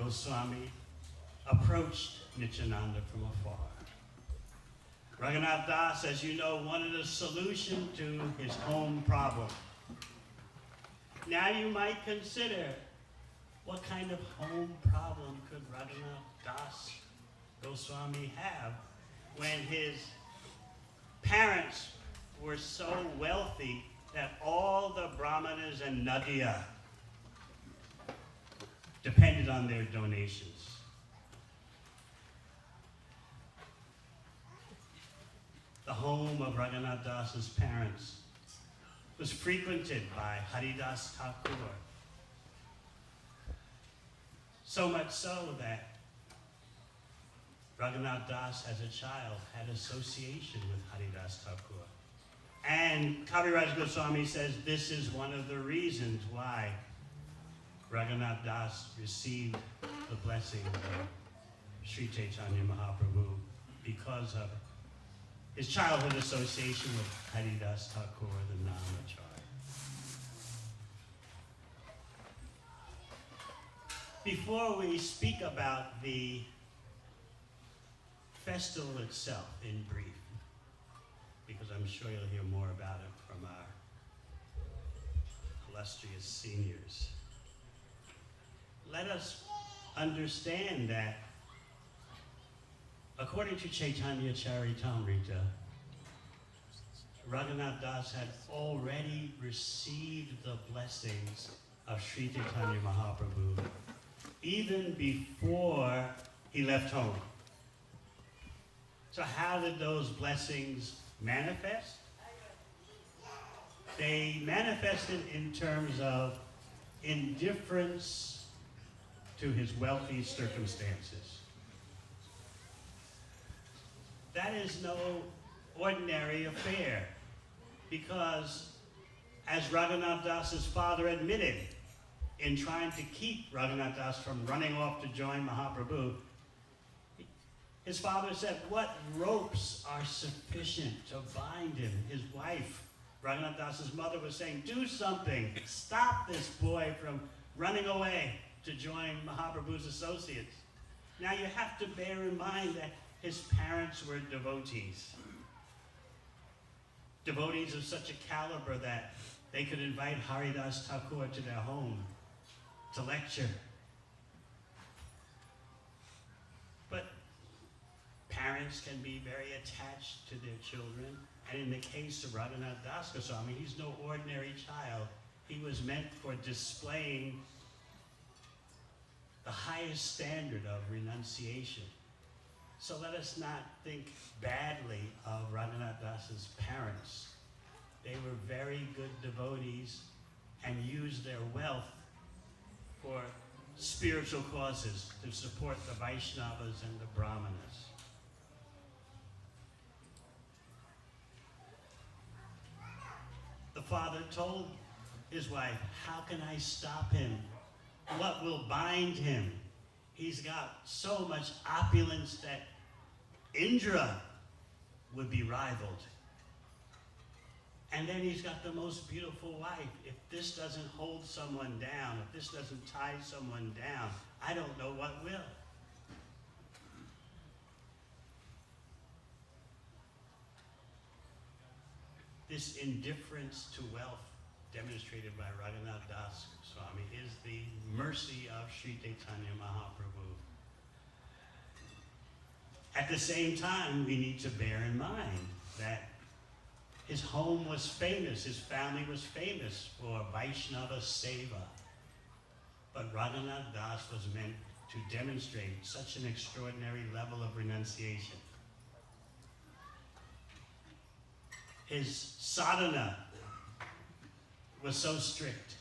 Goswami approached Nityananda from afar. Raghunath Das, as you know, wanted a solution to his home problem. Now you might consider, what kind of home problem could Raghunath Das Goswami have when his parents were so wealthy that all the brahmanas and Nadia depended on their donations? The home of Raghunath Das's parents was frequented by Haridas Thakur. So much so that Raghunath Das, as a child, had association with Haridas Thakur. And Kaviraj Goswami says this is one of the reasons why Raghunath Das received the blessing of Sri Chaitanya Mahaprabhu, because of his childhood association with Haridas Thakur, the Namacharya. Before we speak about the festival itself in brief, because I'm sure you'll hear more about it from our illustrious seniors, let us understand that according to Chaitanya Charitamrita, Raghunath Das had already received the blessings of Sri Chaitanya Mahaprabhu even before he left home. So how did those blessings manifest? They manifested in terms of indifference to his wealthy circumstances. That is no ordinary affair, because as Raghunath Das's father admitted, in trying to keep Raghunath Das from running off to join Mahaprabhu, his father said, what ropes are sufficient to bind him? His wife, Raghunath Das's mother, was saying, do something, stop this boy from running away to join Mahaprabhu's associates. Now you have to bear in mind that his parents were devotees. Devotees of such a caliber that they could invite Haridas Thakur to their home to lecture. But parents can be very attached to their children, and in the case of Raghunath Das Goswami, he's no ordinary child. He was meant for displaying the highest standard of renunciation. So let us not think badly of Raghunath Das's parents. They were very good devotees and used their wealth for spiritual causes to support the Vaishnavas and the Brahmanas. The father told his wife, how can I stop him? What will bind him? He's got so much opulence that Indra would be rivaled. And then he's got the most beautiful wife. If this doesn't hold someone down, if this doesn't tie someone down, I don't know what will. This indifference to wealth demonstrated by Raghunath Das Swami is the mercy of Sri Chaitanya Mahaprabhu. At the same time, we need to bear in mind that his home was famous, his family was famous for Vaishnava Seva. But Raghunath Das was meant to demonstrate such an extraordinary level of renunciation. His sadhana was so strict.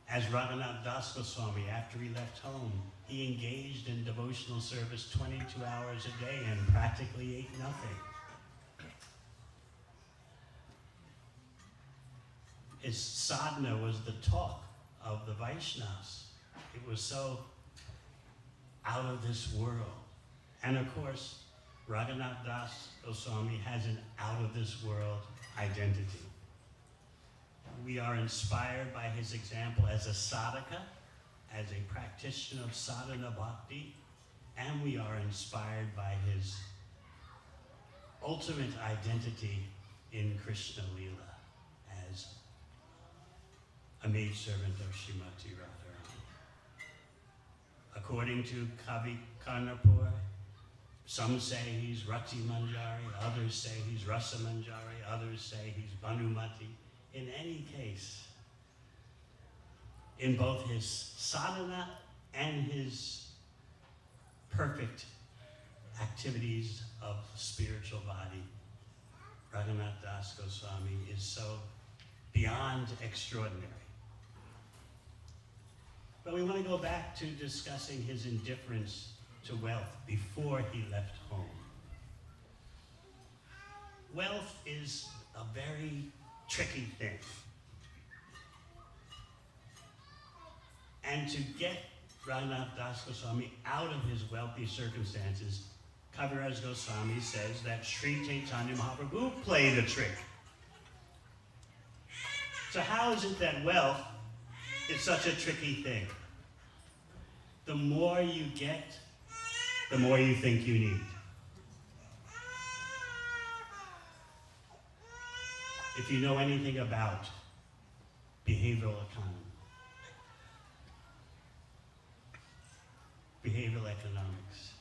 As Raghunath Das Goswami, after he left home, he engaged in devotional service 22 hours a day and practically ate nothing. His sadhana was the talk of the Vaishnavas. It was so out of this world. And of course, Raghunath Das Goswami has an out of this world identity. We are inspired by his example as a sadhaka, as a practitioner of sadhana bhakti, and we are inspired by his ultimate identity in Krishna Lila as a maidservant of Srimati Radharani. According to Kavi Karnapur, some say he's Rati Manjari, others say he's Rasa Manjari, others say he's Bhanumati. In any case, in both his sadhana and his perfect activities of the spiritual body, Raghunath Das Goswami is so beyond extraordinary. But we want to go back to discussing his indifference to wealth before he left home. Wealth is a very tricky thing. And to get Raghunath Das Goswami out of his wealthy circumstances, Kaviraj Goswami says that Sri Chaitanya Mahaprabhu played a trick. So how is it that wealth is such a tricky thing? The more you get, the more you think you need. If you know anything about behavioral economics,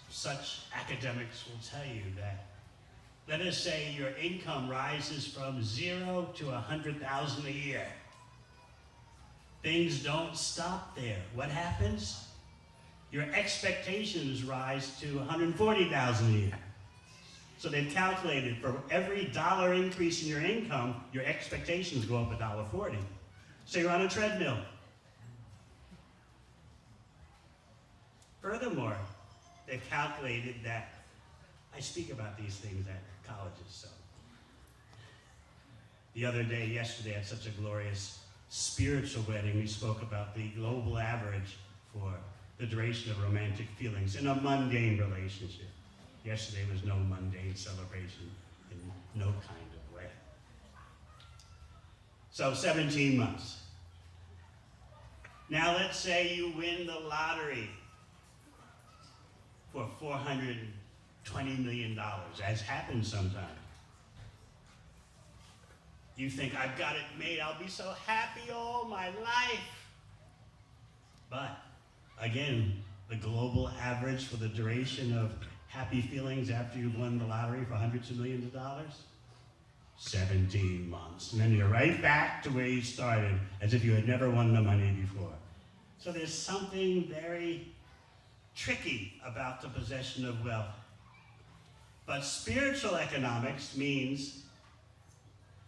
such academics will tell you that, let us say your income rises from 0 to 100,000 a year. Things don't stop there. What happens? Your expectations rise to 140,000 a year. So they've calculated for every dollar increase in your income, your expectations go up $1.40. So you're on a treadmill. Furthermore, they've calculated that, I speak about these things at colleges, so. The other day, yesterday, at such a glorious spiritual wedding, we spoke about the global average for the duration of romantic feelings in a mundane relationship. Yesterday was no mundane celebration in no kind of way. So 17 months. Now let's say you win the lottery for $420 million, as happens sometimes. You think, I've got it made, I'll be so happy all my life. But, again, the global average for the duration of happy feelings after you've won the lottery for hundreds of millions of dollars? 17 months. And then you're right back to where you started, as if you had never won the money before. So there's something very tricky about the possession of wealth. But spiritual economics means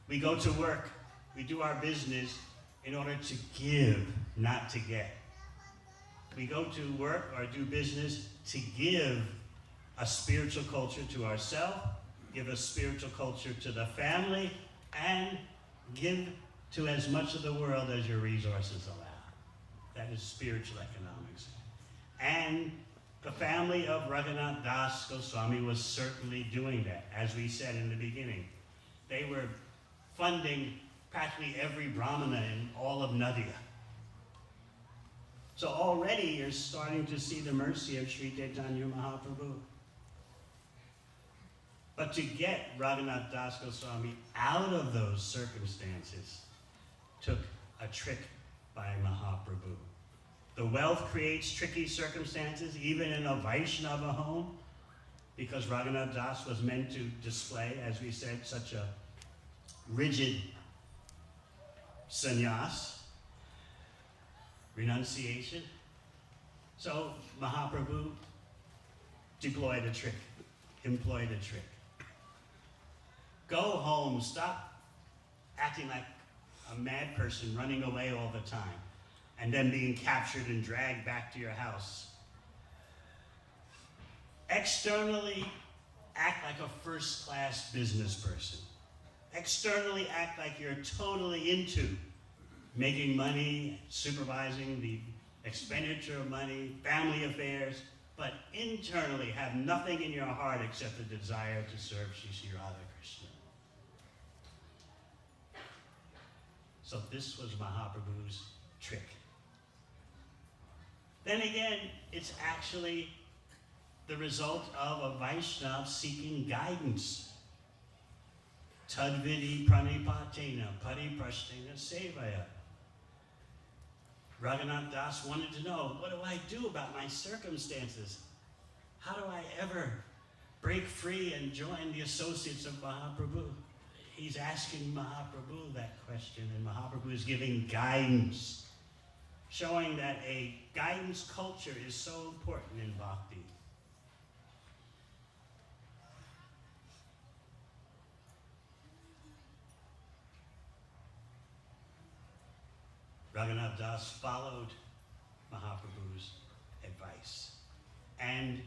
we go to work, we do our business in order to give, not to get. We go to work or do business to give a spiritual culture to ourselves, give a spiritual culture to the family, and give to as much of the world as your resources allow. That is spiritual economics. And the family of Raghunath Das Goswami was certainly doing that, as we said in the beginning. They were funding practically every Brahmana in all of Nadia. So already you're starting to see the mercy of Sri Chaitanya Mahaprabhu. But to get Raghunath Das Goswami out of those circumstances took a trick by Mahaprabhu. The wealth creates tricky circumstances, even in a Vaishnava home, because Raghunath Das was meant to display, as we said, such a rigid sannyas, renunciation. So Mahaprabhu employed a trick. Go home, stop acting like a mad person running away all the time and then being captured and dragged back to your house. Externally, act like a first-class business person. Externally, act like you're totally into making money, supervising the expenditure of money, family affairs, but internally have nothing in your heart except the desire to serve Shri Radha Krishna. So this was Mahaprabhu's trick. Then again, it's actually the result of a Vaishnava seeking guidance. Tadvidi pranipatena pariprashtena sevaya. Raghunath Das wanted to know, what do I do about my circumstances? How do I ever break free and join the associates of Mahaprabhu? He's asking Mahaprabhu that question, and Mahaprabhu is giving guidance, showing that a guidance culture is so important in bhakti. Raghunath Das followed Mahaprabhu's advice. And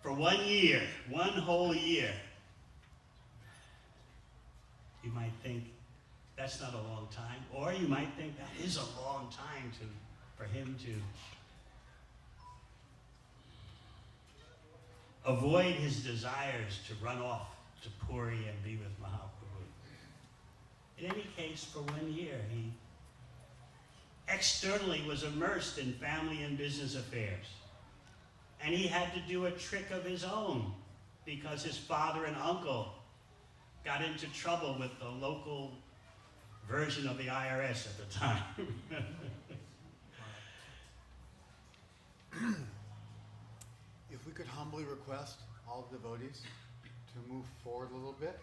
for 1 year, one whole year, you might think that's not a long time, or you might think that is a long time for him to avoid his desires to run off to Puri and be with Mahaprabhu. In any case, for 1 year, he externally was immersed in family and business affairs. And he had to do a trick of his own because his father and uncle got into trouble with the local version of the IRS at the time. If we could humbly request all the devotees to move forward a little bit.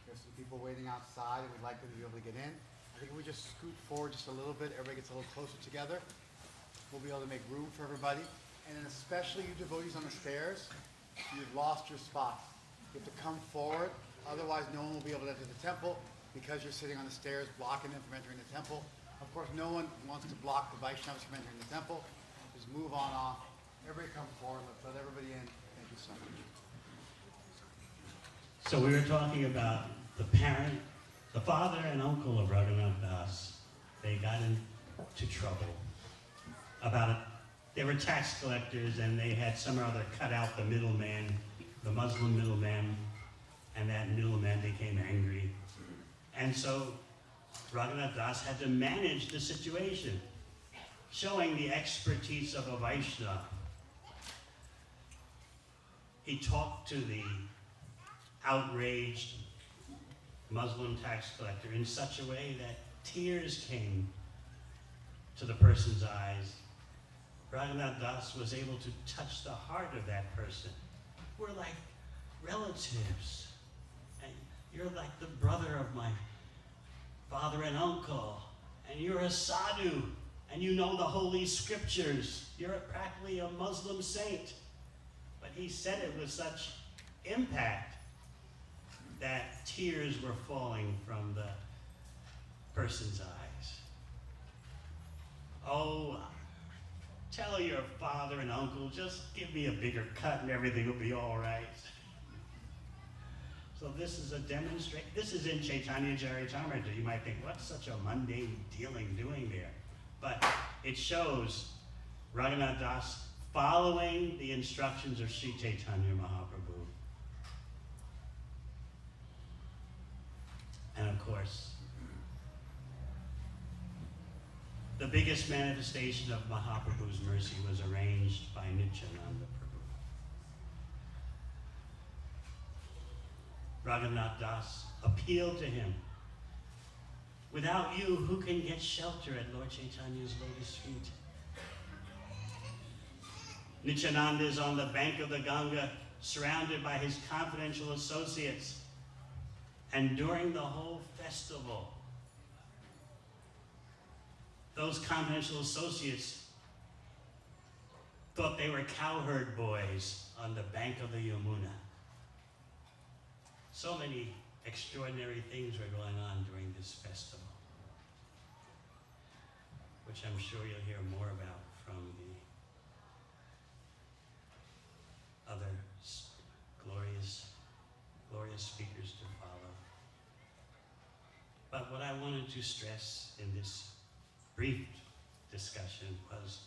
There's some people waiting outside and we'd like them to be able to get in. I think if we just scoot forward just a little bit, everybody gets a little closer together, we'll be able to make room for everybody. And then especially you devotees on the stairs, you've lost your spot. You have to come forward, otherwise no one will be able to enter the temple because you're sitting on the stairs blocking them from entering the temple. Of course, no one wants to block the Vaishnavas from entering the temple. Just move on off. Everybody come forward. Let's let everybody in. Thank you so much. So we were talking about the father and uncle of Raghunath Das. They got into trouble about it. They were tax collectors and they had some or other cut out the middleman, the Muslim middleman, and that middleman became angry. And so Raghunath Das had to manage the situation, showing the expertise of a Vaishnava. He talked to the outraged Muslim tax collector in such a way that tears came to the person's eyes. Raghunath Das was able to touch the heart of that person. We're like relatives, and you're like the brother of my father and uncle, and you're a sadhu, and you know the holy scriptures. You're practically a Muslim saint. But he said it with such impact that tears were falling from the person's eyes. Oh, tell your father and uncle, just give me a bigger cut and everything will be all right. So this is a demonstration. This is in Chaitanya Charitamrita. You might think, what's such a mundane dealing doing there? But it shows Raghunath Das following the instructions of Sri Chaitanya Mahaprabhu. And of course, the biggest manifestation of Mahaprabhu's mercy was arranged by Nityananda Prabhu. Raghunath Das appealed to him. Without you, who can get shelter at Lord Chaitanya's lotus feet? Nityananda is on the bank of the Ganga, surrounded by his confidential associates. And during the whole festival, those confidential associates thought they were cowherd boys on the bank of the Yamuna. So many extraordinary things were going on during this festival, which I'm sure you'll hear more about from the other glorious speakers to follow. But what I wanted to stress in this brief discussion was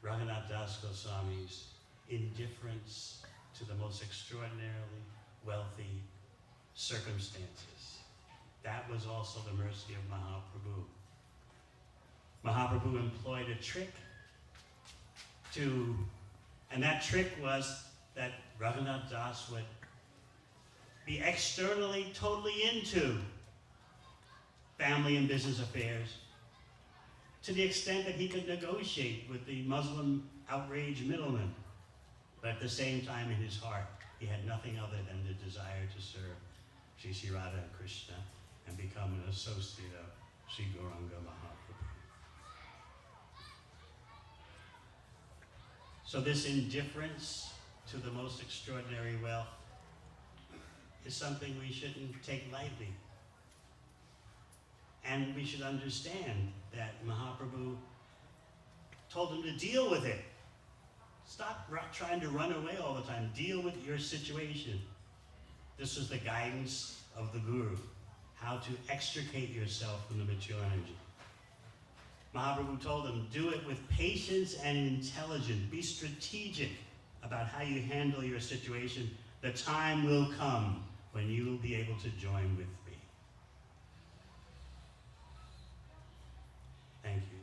Raghunath Das Goswami's indifference to the most extraordinarily wealthy circumstances. that was also the mercy of Mahaprabhu. Mahaprabhu employed a trick and that trick was that Raghunath Das would be externally totally into family and business affairs, to the extent that he could negotiate with the Muslim outraged middlemen. But at the same time, in his heart, he had nothing other than the desire to serve Sri Sri Radha and Krishna and become an associate of Sri Gauranga Mahaprabhu. So this indifference to the most extraordinary wealth is something we shouldn't take lightly. And we should understand that Mahaprabhu told him to deal with it. Stop trying to run away all the time. Deal with your situation. This was the guidance of the Guru, how to extricate yourself from the material energy. Mahaprabhu told him, do it with patience and intelligence. Be strategic about how you handle your situation. The time will come when you will be able to join with me. Thank you.